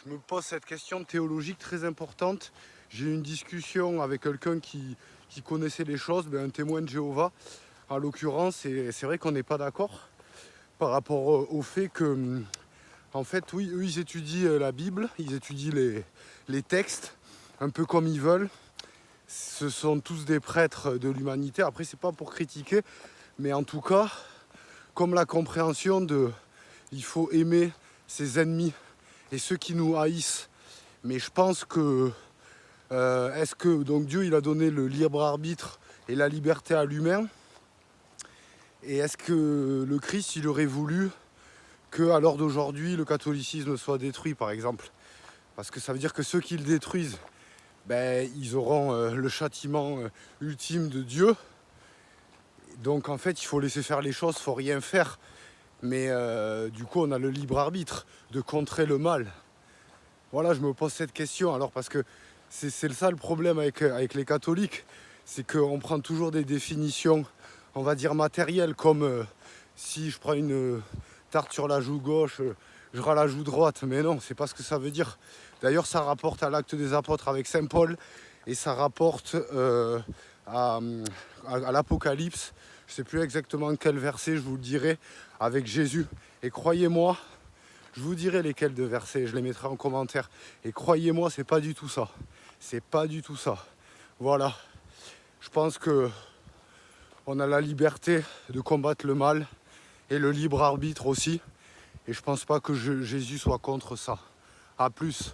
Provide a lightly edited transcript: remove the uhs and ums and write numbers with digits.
je me pose cette question théologique très importante. J'ai eu une discussion avec quelqu'un qui connaissait les choses, un témoin de Jéhovah en l'occurrence, et c'est vrai qu'on n'est pas d'accord par rapport au fait que, en fait, oui, eux ils étudient la Bible, ils étudient les textes un peu comme ils veulent. Ce sont tous des prêtres de l'humanité. Après, c'est pas pour critiquer, mais en tout cas, comme la compréhension de il faut aimer ses ennemis et ceux qui nous haïssent. Mais je pense que est-ce que donc Dieu il a donné le libre arbitre et la liberté à l'humain, et est-ce que le Christ il aurait voulu que à l'heure d'aujourd'hui le catholicisme soit détruit par exemple, parce que ça veut dire que ceux qui le détruisent, ils auront le châtiment ultime de Dieu. Donc en fait il faut laisser faire les choses, il faut rien faire. Mais du coup on a le libre arbitre de contrer le mal. Voilà, je me pose cette question alors parce que c'est ça le problème avec les catholiques, c'est qu'on prend toujours des définitions, on va dire matérielles, comme si je prends une tarte sur la joue gauche, je râle la joue droite, mais non, c'est pas ce que ça veut dire. D'ailleurs, ça rapporte à l'Acte des Apôtres avec Saint Paul, et ça rapporte à l'Apocalypse, je sais plus exactement quel verset, je vous le dirai, avec Jésus. Et croyez-moi, je vous dirai lesquels de versets, je les mettrai en commentaire. Et croyez-moi, c'est pas du tout ça. C'est pas du tout ça. Voilà. Je pense que on a la liberté de combattre le mal et le libre arbitre aussi. Et je pense pas que Jésus soit contre ça. A plus.